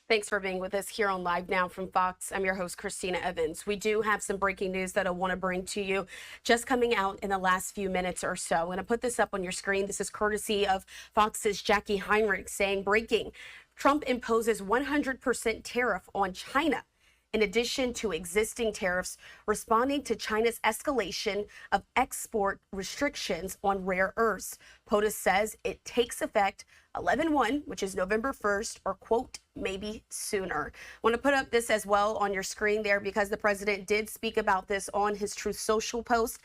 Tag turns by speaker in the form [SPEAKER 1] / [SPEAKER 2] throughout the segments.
[SPEAKER 1] Thanks for being with us here on Live Now from Fox. I'm your host, Christina Evans. We do have some breaking news that I want to bring to you just coming out in the last few minutes or so. I'm going to put this up on your screen. This is courtesy of Fox's Jackie Heinrich saying, breaking, Trump imposes 100% tariff on China, in addition to existing tariffs, responding to China's escalation of export restrictions on rare earths. POTUS says it takes effect 11/1, which is November 1st, or quote, maybe sooner. I want to put up this as well on your screen there because the president did speak about this on his Truth Social post.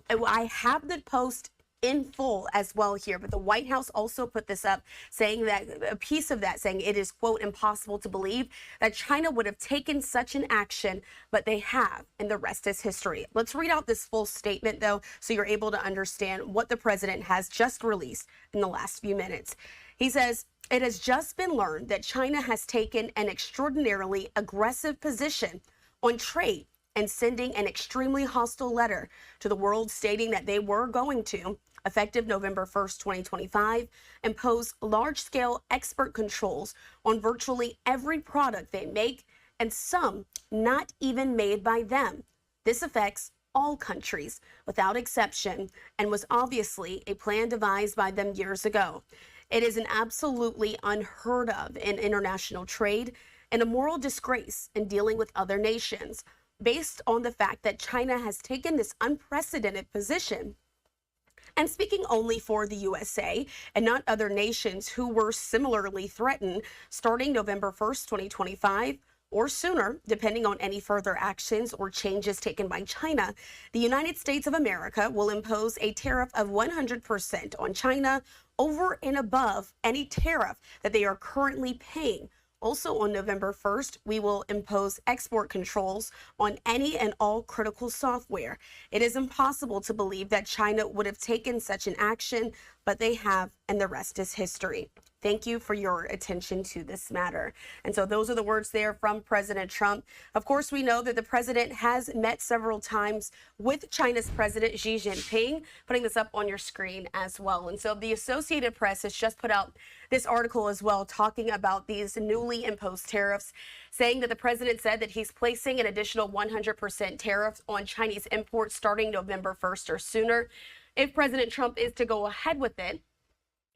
[SPEAKER 1] I have the post in full as well here, but the White House also put this up saying that a piece of that saying it is quote impossible to believe that China would have taken such an action, but they have, and the rest is history. Let's read out this full statement though so you're able to understand what the president has just released in the last few minutes. He says, "It has just been learned that China has taken an extraordinarily aggressive position on trade and sending an extremely hostile letter to the world stating that they were going to, effective November 1st, 2025, impose large-scale export controls on virtually every product they make, and some not even made by them. This affects all countries without exception and was obviously a plan devised by them years ago. It is an absolutely unheard of in international trade and a moral disgrace in dealing with other nations, based on the fact that China has taken this unprecedented position and speaking only for the USA and not other nations who were similarly threatened starting November 1st, 2025, or sooner, depending on any further actions or changes taken by China. The United States of America will impose a tariff of 100% on China over and above any tariff that they are currently paying. Also on November 1st, we will impose export controls on any and all critical software. It is impossible to believe that China would have taken such an action, but they have, and the rest is history. Thank you for your attention to this matter." And so those are the words there from President Trump. Of course, we know that the president has met several times with China's President Xi Jinping, putting this up on your screen as well. And so the Associated Press has just put out this article as well, talking about these newly imposed tariffs, saying that the president said that he's placing an additional 100% tariff on Chinese imports starting November 1st or sooner. If President Trump is to go ahead with it,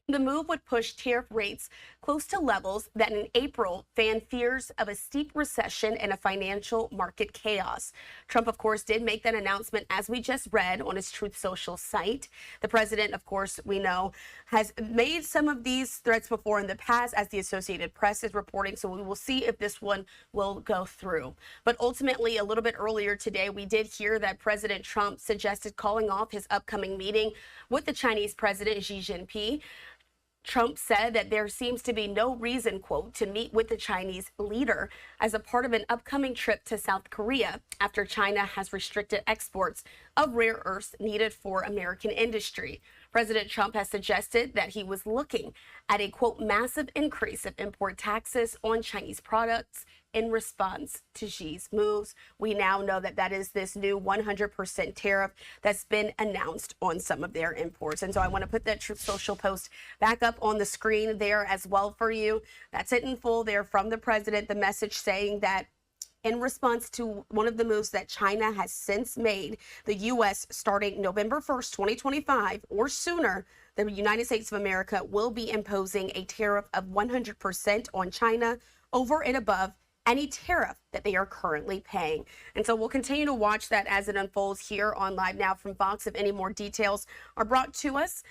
[SPEAKER 1] the move would push tariff rates close to levels that in April fanned fears of a steep recession and a financial market chaos. Trump, of course, did make that announcement, as we just read, on his Truth Social site. The president, of course, we know, has made some of these threats before in the past, as the Associated Press is reporting, so we will see if this one will go through. But ultimately, a little bit earlier today, we did hear that President Trump suggested calling off his upcoming meeting with the Chinese President Xi Jinping. Trump said that there seems to be no reason, quote, to meet with the Chinese leader as a part of an upcoming trip to South Korea after China has restricted exports of rare earths needed for American industry. President Trump has suggested that he was looking at a, quote, massive increase of import taxes on Chinese products in response to Xi's moves. We now know that that is this new 100% tariff that's been announced on some of their imports. And so I want to put that Truth Social post back up on the screen there as well for you. That's it in full there from the president, the message saying that in response to one of the moves that China has since made, the U.S. starting November 1st, 2025 or sooner, the United States of America will be imposing a tariff of 100% on China over and above any tariff that they are currently paying. And so we'll continue to watch that as it unfolds here on Live Now from Fox. If any more details are brought to us,